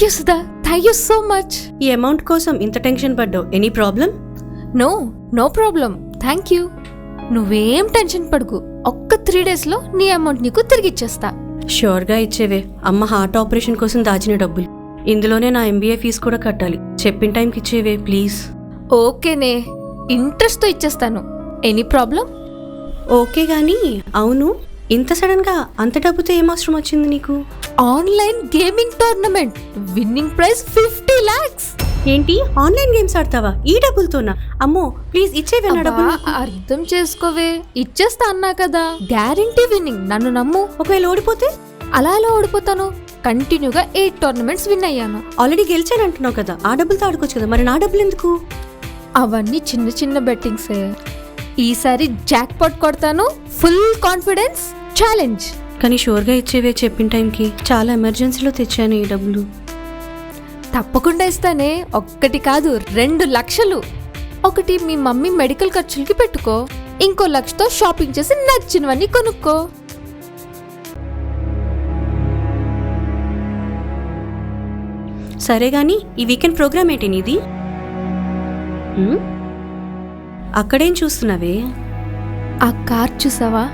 Thank you Sudha, thank you so much. ఈ amount కోసం ఇంత టెన్షన్ పడ్డావు, any problem? No problem, thank you. నువ్వేం టెన్షన్ పడుకు, ఒక్క 3 days లో నీ అమౌంట్ నీకు తిరిగి ఇచ్చేస్తా. ష్యూర్గా ఇచ్చేవే. అమ్మ హార్ట్ ఆపరేషన్ కోసం దాచిన డబ్బులు, ఇందులోనే నా MBA ఫీజు కూడా కట్టాలి. చెప్పిన టైంకి ఇచ్చేవే ప్లీజ్. ఓకేనే, ఇంట్రెస్ట్తో ఇచ్చేస్తాను. Any problem? ఓకే గానీ అవును, ఇంత సడన్గా అంత డబ్బుతో ఏం అవసరం వచ్చింది నీకు? Online gaming tournament, winning prize 50 lakhs. ఏంటి, ఆన్లైన్ గేమ్స్ ఆడతావా ఈ డబ్బులతోనా? అమ్మో ప్లీజ్ ఇచ్చేవే నా డబ్బులు. అర్థం చేసుకోవే, ఇచ్చేస్తా అన్నా కదా. గ్యారంటీ విన్నింగ్, నన్ను నమ్ము. ఒకవేళ ఓడిపోతే? అలా ఓడిపోతాను. కంటిన్యూగా 8 tournaments విన్ అయ్యాను. ఆల్రెడీ గెలిచాను అంటున్నావు కదా, ఆ డబ్బులతో ఆడుకోవచ్చు కదా, మరి నా డబ్బులు ఎందుకు? అవన్నీ చిన్న చిన్న బెట్టింగ్సే. ఈసారి జాక్ పాట్ కొడతాను. Full confidence, challenge. కానీ షూర్గా ఇచ్చేవే చెప్పిన టైంకి, చాలా ఎమర్జెన్సీలో తెచ్చాను ఈ డబ్బులు. తప్పకుండా ఇస్తానే. 1 కాదు 2 లక్షలు. ఒకటి మీ మమ్మీ మెడికల్ ఖర్చులకి పెట్టుకో, ఇంకో 1 లక్షతో షాపింగ్ చేసి నచ్చినవన్నీ కొనుక్కో. సరే గాని ఈ వీకెండ్ ప్రోగ్రామ్ ఏంటి నీది? అక్కడేం చూస్తున్నావే? ఆ కార్ చూసావా?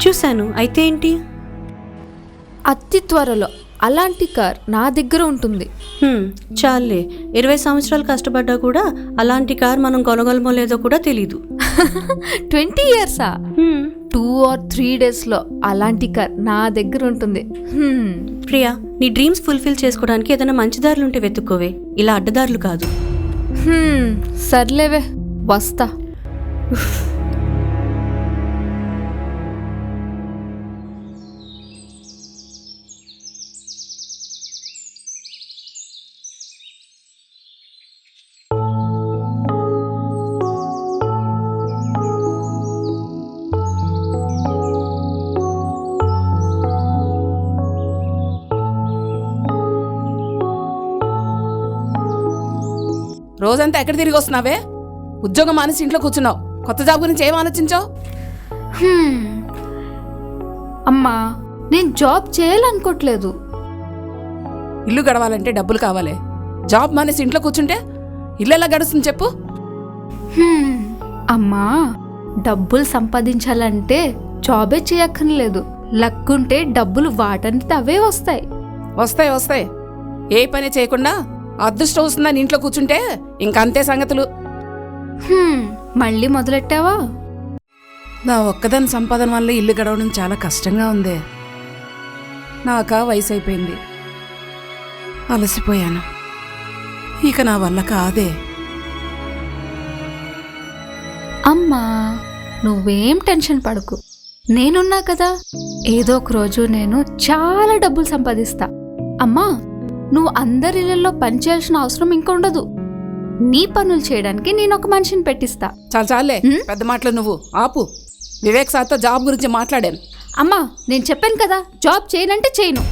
చూశాను, అయితే ఏంటి? అతి త్వరలో అలాంటి కార్ నా దగ్గర ఉంటుంది. చాలే, 20 సంవత్సరాలు కష్టపడ్డా కూడా అలాంటి కార్ మనం కొనగలమో లేదో కూడా తెలీదు. 20 years 2 or 3 days లో అలాంటి కార్ నా దగ్గర ఉంటుంది. ప్రియా, నీ డ్రీమ్స్ ఫుల్ఫిల్ చేసుకోవడానికి ఏదైనా మంచి దారులు ఉంటే వెతుక్కోవే, ఇలా అడ్డదారులు కాదు. సర్లేవే, వస్తా. రోజంతా ఎక్కడ తిరిగి వస్తున్నావే? ఉద్యోగం మానేసి ఇంట్లో కూర్చున్నావు. కొత్త జాబ్ గురించి ఏం ఆలోచించావు? అమ్మా, నేను జాబ్ చేయాలనుకోవట్లేదు. ఇల్లు గడవాలంటే డబ్బులు కావాలి. జాబ్ మానేసి ఇంట్లో కూర్చుంటే ఇల్లు ఎలా గడుస్తుంది చెప్పు? అమ్మా, డబ్బులు సంపాదించాలంటే జాబే చేయక్కర్లేదు. లక్కుంటే డబ్బులు వాటంటే అవే వస్తాయి. వస్తాయి వస్తాయి. ఏ పని చేయకుండా అదృష్టం వస్తుందని ఇంట్లో కూర్చుంటే ఇంకంతే సంగతులు. మళ్ళీ మొదలెట్టావా? నా ఒక్కదాని సంపాదన వల్ల ఇల్లు గడవడం చాలా కష్టంగా ఉంది. నాకా వయసు అయిపోయింది, అలసిపోయాను. ఇక నా వల్ల కాదే. అమ్మా, నువ్వేం టెన్షన్ పడకు, నేనున్నా కదా. ఏదో ఒక రోజు నేను చాలా డబ్బులు సంపాదిస్తా. అమ్మా, నువ్వు అందరి ఇళ్లలో పనిచేయాల్సిన అవసరం ఇంకా ఉండదు. నీ పనులు చేయడానికి నేను ఒక మనిషిని పెట్టిస్తా. చాలే పెద్ద మాటలు, నువ్వు ఆపు. వివేక్ సార్తో జాబ్ గురించి మాట్లాడాను. అమ్మా, నేను చెప్పాను కదా, జాబ్ చేయనంటే చేయను.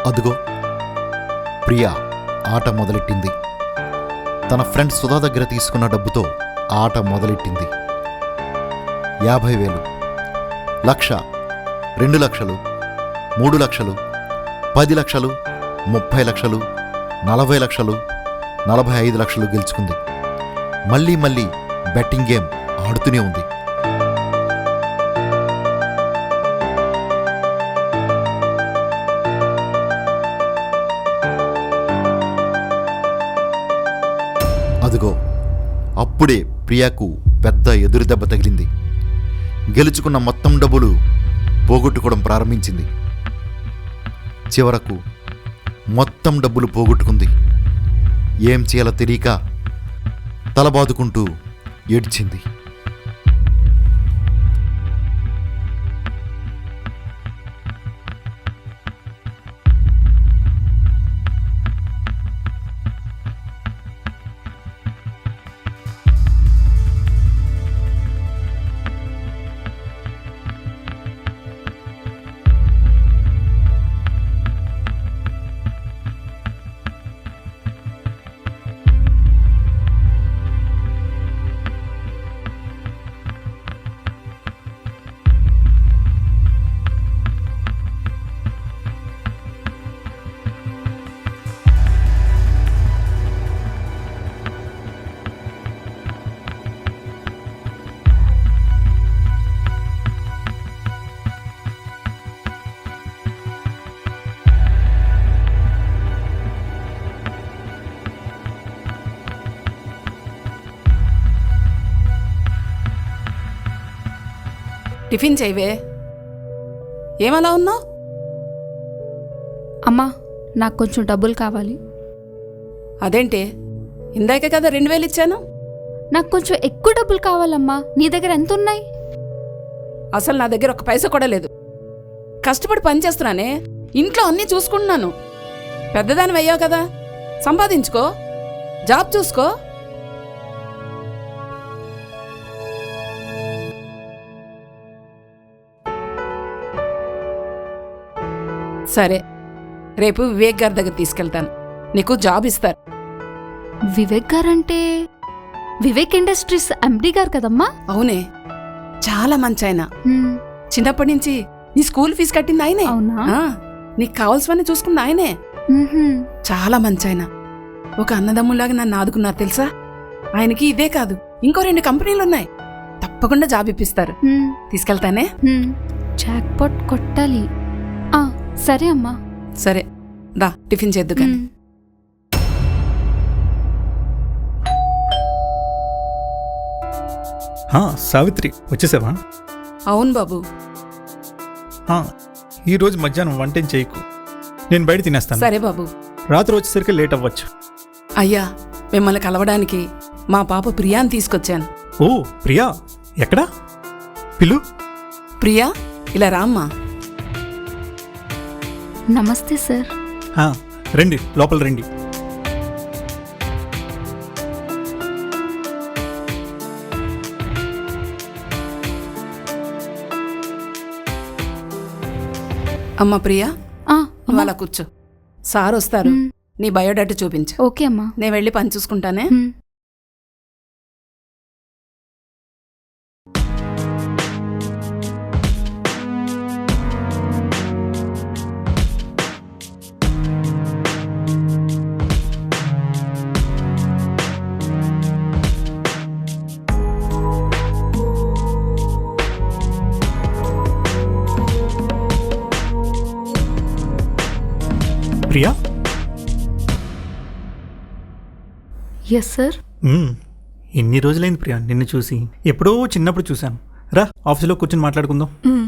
అదుగో ప్రియా ఆట మొదలెట్టింది. తన ఫ్రెండ్ సుధా దగ్గర తీసుకున్న డబ్బుతో ఆట మొదలెట్టింది. 50,000, 1,00,000, 2 లక్షలు, 3 లక్షలు, 10 లక్షలు, 30 లక్షలు, 40 లక్షలు, 45 లక్షలు గెలుచుకుంది. మళ్ళీ మళ్ళీ బెట్టింగ్ గేమ్ ఆడుతూనే ఉంది. అదిగో అప్పుడే ప్రియాకు పెద్ద ఎదురు దెబ్బ తగిలింది. గెలుచుకున్న మొత్తం డబ్బులు పోగొట్టుకోవడం ప్రారంభించింది. చివరకు మొత్తం డబ్బులు పోగొట్టుకుంది. ఏం చేయాలో తెలియక తలబాదుకుంటూ ఏడ్చింది. టిఫిన్ చేయవే. ఏమలా ఉన్నావు? అమ్మా నాకు కొంచెం డబ్బులు కావాలి. అదేంటే, ఇందాకే కదా 2000 ఇచ్చాను. నాకు కొంచెం ఎక్కువ డబ్బులు కావాలమ్మా. నీ దగ్గర ఎంత ఉన్నాయి? అసలు నా దగ్గర ఒక పైసా కూడా లేదు. కష్టపడి పని చేస్తున్నానే, ఇంట్లో అన్నీ చూసుకుంటున్నాను. పెద్దదాని అయ్యావు కదా, సంపాదించుకో, జాబ్ చూసుకో. సరే, రేపు వివేక్ గారి దగ్గర తీసుకెళ్తాను. నీకు జాబ్ ఇస్తారు. వివేక్ గారంటే వివేక్ ఇండస్ట్రీస్ ఎండి గారు కదమ్మా? అవునే, చాలా మంచి ఆయన. హ్మ్, చిన్నప్పటి నుంచి నీ స్కూల్ ఫీజు కట్టింది ఆయనే. అవునా? ఆ, నీకు కావాల్సినవన్నీ చూసుకున్న ఆయనే. మ్మ్హ్మ్. చాలా మంచి ఆయన. ఒక అన్నదమ్ములాగా నన్ను ఆదుకున్నారు తెలుసా. ఆయనకి ఇదే కాదు, ఇంకో 2 కంపెనీలున్నాయి. తప్పకుండా జాబ్ ఇప్పిస్తారు. హ్మ్, తీసుకెళ్తానే. హ్మ్. జాక్పాట్ కొట్టాలి. ఆ, సరే అమ్మా. సరే, దా టిఫిన్ చేద్దు కానీ. హ్మ్. సావిత్రి వచ్చేసావా? అవును బాబు. ఈరోజు మధ్యాహ్నం వంటేం చేయకు, నేను బయట తినేస్తాను. సరే బాబు. రాత్రి వచ్చేసరికి లేట్ అవ్వచ్చు. అయ్యా, మిమ్మల్ని కలవడానికి మా పాప ప్రియాని తీసుకొచ్చాను. ఓ ప్రియా, ఎక్కడా? పిలు. ప్రియా, ఇలా రామ్మా. నమస్తే సార్. రండి, లోపల రండి. అమ్మ ప్రియా, ఆ, నువ్వు అమ్మా. అలా కూర్చో. సార్ వస్తారు, హ్మ్. నీ బయోడేటా చూపించు. ఓకే అమ్మా. నేను వెళ్ళి పని చూసుకుంటానే. హ్మ్. ప్రియా. Yes sir. ఎన్ని రోజులైంది ప్రియా నిన్ను చూసి. ఎప్పుడో చిన్నప్పుడు చూశాను. రా, ఆఫీసులో కూర్చొని మాట్లాడుకుందాం. హ్మ్.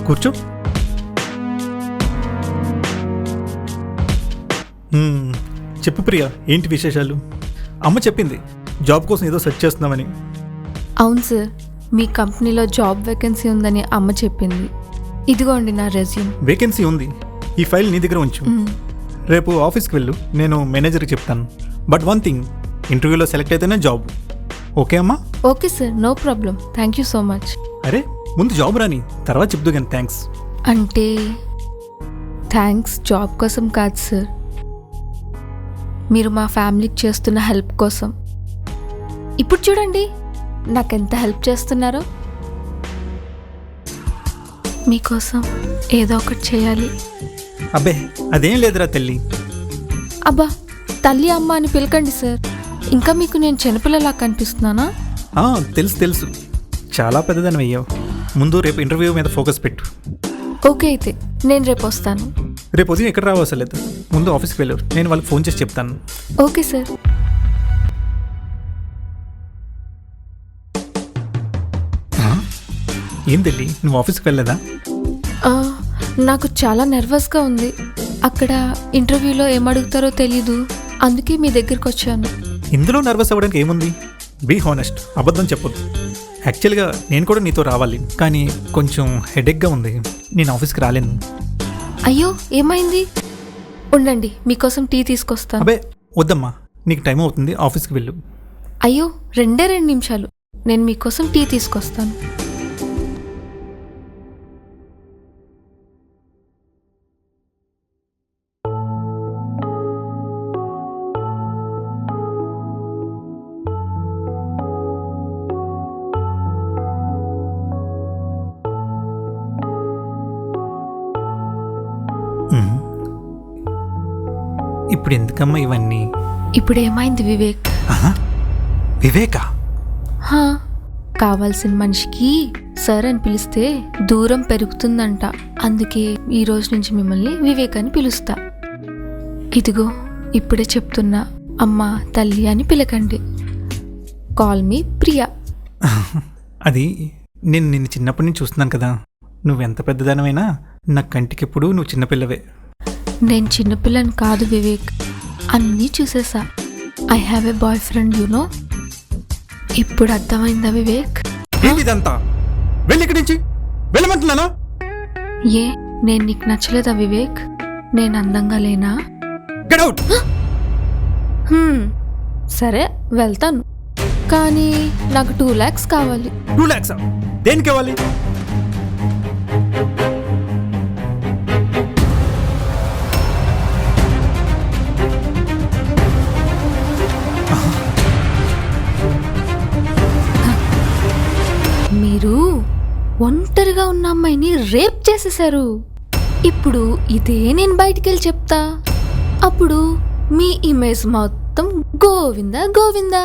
కూర్చో. చెప్పు ప్రియా, ఏంటి విశేషాలు? అమ్మ చెప్పింది జాబ్ కోసం ఏదో సెర్చ్ చేస్తున్నామని. అవును సార్, మీ కంపెనీలో జాబ్ వేకెన్సీ ఉందని అమ్మ చెప్పింది. ఇదిగోండి నా రెజ్యూమ్. వేకెన్సీ ఉంది, ఈ ఫైల్ నీ దగ్గర ఉంచు. మ్మ్. రేపు ఆఫీస్కి వెళ్ళు, నేను మేనేజర్కి చెప్తాను. బట్ వన్ థింగ్, ఇంటర్వ్యూలో సెలెక్ట్ అయితేనే జాబ్. ఓకే అమ్మా? Okay sir, no problem. Thank you so much. అరే, ముందు జాబ్ రాని, తర్వాత చెప్దు కానీ థ్యాంక్స్. అంటే థ్యాంక్స్ జాబ్ కోసం కాదు సార్, మీరు మా ఫ్యామిలీకి చేస్తున్న హెల్ప్ కోసం. ఇప్పుడు చూడండి నాకెంత హెల్ప్ చేస్తున్నారో. మీకోసం ఏదో ఒకటి చేయాలి. అబ్బే, అదేం లేదురా తల్లి. అబ్బా, తల్లి అమ్మ అని పిలకండి సార్. ఇంకా మీకు నేను చిన్నపిల్లలా కనిపిస్తున్నానా? తెలుసు తెలుసు, చాలా పెద్దదాన్ని అయ్యావు. ముందు రేపు ఇంటర్వ్యూ మీద ఫోకస్ పెట్టు. ఓకే, అయితే నేను రేపు వస్తాను. రేపు ఉదయం ఎక్కడ రావసరం లేదు, ముందు ఆఫీస్కి వెళ్ళు, నేను వాళ్ళకి ఫోన్ చేసి చెప్తాను. Okay sir. ఏం తెల్లి, నువ్వు ఆఫీస్కి వెళ్ళలేదా? ఆ, నాకు చాలా నర్వస్గా ఉంది. అక్కడ ఇంటర్వ్యూలో ఏమడుగుతారో తెలీదు, అందుకే మీ దగ్గరికి వచ్చాను. ఇందులో నర్వస్ అవ్వడానికి ఏముంది? బీ హానెస్ట్, అబద్ధం చెప్పొద్దు. యాక్చువల్గా నేను కూడా నీతో రావాలి, కానీ కొంచెం హెడేక్గా ఉంది, నేను ఆఫీస్కి రాలేను. అయ్యో, ఏమైంది? ఉండండి, మీకోసం టీ తీసుకొస్తాను. అబే వద్దమ్మా, నీకు టైం అవుతుంది, ఆఫీస్కి వెళ్ళు. అయ్యో, 2 నిమిషాలు, నేను మీకోసం టీ తీసుకొస్తాను. ఇప్పుడు ఎందుకమ్మా ఇవన్నీ? ఇప్పుడు ఏమైంది వివేక్? వివేకా? హా, కావాల్సిన మనిషికి సార్ అని పిలిస్తే దూరం పెరుగుతుందంట. అందుకే ఈ రోజు నుంచి మిమ్మల్ని వివేక్ అని పిలుస్తా. ఇదిగో ఇప్పుడే చెప్తున్నా, అమ్మ తల్లి అని పిలకండి. Call me Priya. అది నేను నిన్ను చిన్నప్పటి నుంచి చూస్తున్నాను కదా, నువ్వెంత పెద్దదానమైనా నా కంటికెప్పుడు నువ్వు చిన్నపిల్లవే. నేను చిన్నపిల్లని కాదు వివేక్, అన్నీ చూసేసా. I have a boy friend you know. ఇప్పుడు అర్థమైందా వివేక్? ఏంటి ఇదంతా? వెళ్ళి ఇక్కడి నుంచి వెళ్ళమంటున్నానా? ఏ నేను నీకు నచ్చలేదా వివేక్? నేను అందంగా లేనా? Get out. సరే వెళ్తాను, కానీ నాకు 2 lakhs కావాలి. 2 lakhs దేనికి ఇవ్వాలి? మీరు ఒంటరిగా ఉన్న అమ్మాయిని రేప్ చేసేశారు. ఇప్పుడు ఇదే నేను బయటికెళ్ళి చెప్తా, అప్పుడు మీ ఇమేజ్ మొత్తం గోవిందా గోవిందా.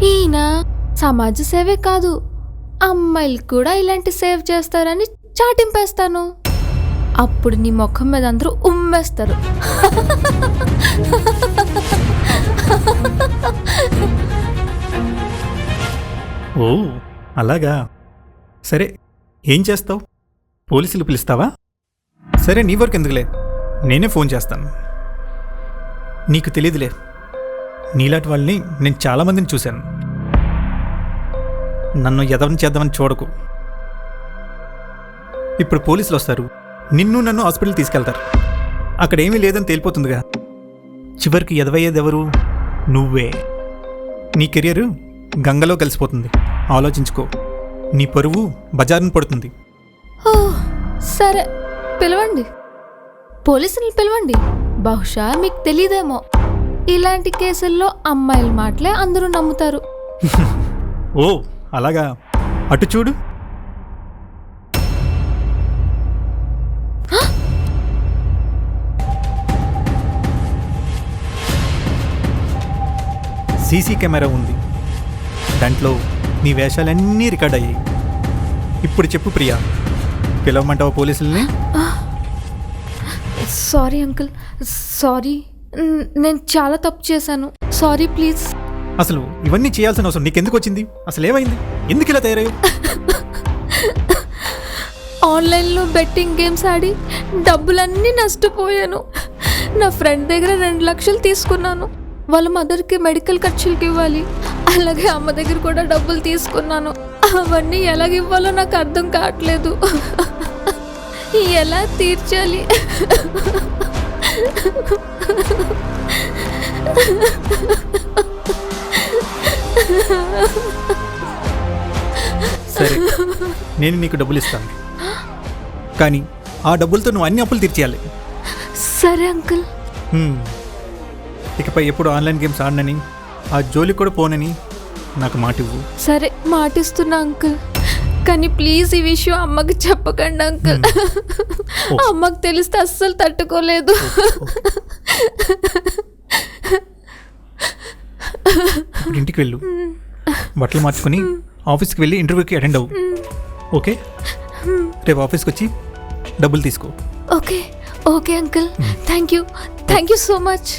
ఈయన సమాజ సేవే కాదు, అమ్మాయిలు కూడా ఇలాంటి సేవ్ చేస్తారని చాటింపేస్తాను. అప్పుడు నీ ముఖం మీద అందరూ ఉమ్మేస్తారు. ఓ అలాగా, సరే ఏం చేస్తావు? పోలీసులు పిలుస్తావా? సరే నీ వరకు ఎందుకులే, నేనే ఫోన్ చేస్తాను. నీకు తెలీదులే, నీలాంటి వాళ్ళని నేను చాలామందిని చూశాను. నన్ను ఎదవని చేద్దామని చూడకు. ఇప్పుడు పోలీసులు వస్తారు, నిన్ను నన్ను హాస్పిటల్ తీసుకెళ్తారు. అక్కడ ఏమీ లేదని తేలిపోతుందిగా. చివరికి ఎదవయ్యేది ఎవరు? నువ్వే. నీ కెరియర్ గంగలో కలిసిపోతుంది. ఆలోచించుకో, నీ పరువు బజారును పడుతుంది. ఓ సరే పిలవండి, పోలీసులు పిలవండి. బహుశా మీకు తెలీదేమో, ఇలాంటి కేసుల్లో అమ్మాయిల మాటలే అందరూ నమ్ముతారు. ఓ అలాగా, అటు చూడు. సీసీ కెమెరా ఉంది, దాంట్లో నీ వేషాలన్నీ రికార్డ్ అయ్యాయి. ఇప్పుడు చెప్పు ప్రియా, పిలవమంటావా పోలీసుల్ని? సారీ అంకుల్, సారీ, నేను చాలా తప్పు చేశాను. Sorry please. అసలు ఇవన్నీ చేయాల్సిన అవసరం నీకెందుకు వచ్చింది? అసలు ఏమైంది? ఎందుకు ఇలా తయారయ్యావు? ఆన్లైన్లో బెట్టింగ్ గేమ్స్ ఆడి డబ్బులన్నీ నష్టపోయాను. నా ఫ్రెండ్ దగ్గర 2 లక్షలు తీసుకున్నాను. వాళ్ళ మదర్కి మెడికల్ ఖర్చులకి ఇవ్వాలి, అలాగే అమ్మ దగ్గర కూడా డబ్బులు తీసుకున్నాను. అవన్నీ ఎలాగివ్వాలో నాకు అర్థం కావట్లేదు. ఎలా తీర్చాలి? సరే నేను నీకు డబ్బులు ఇస్తాను, కానీ ఆ డబ్బులతో నువ్వు అన్ని అప్పులు తీర్చేయాలి. సరే అంకుల్. ఇకపై ఎప్పుడు ఆన్లైన్ గేమ్స్ ఆడనని, ఆ జోలికి కూడా పోనని నాకు మాట ఇవ్వు. సరే మాటిస్తున్నా అంకుల్, కానీ ప్లీజ్ ఈ విషయం అమ్మకి చెప్పకండి అంకుల్. అమ్మకి తెలిస్తే అస్సలు తట్టుకోలేదు. ఇప్పుడు ఇంటికి వెళ్ళు, బట్టలు మార్చుకొని ఆఫీస్కి వెళ్ళి ఇంటర్వ్యూకి అటెండ్ అవ్వు. ఓకే, రేపు ఆఫీస్కి వచ్చి డబ్బులు తీసుకో. Okay okay uncle, thank you so much.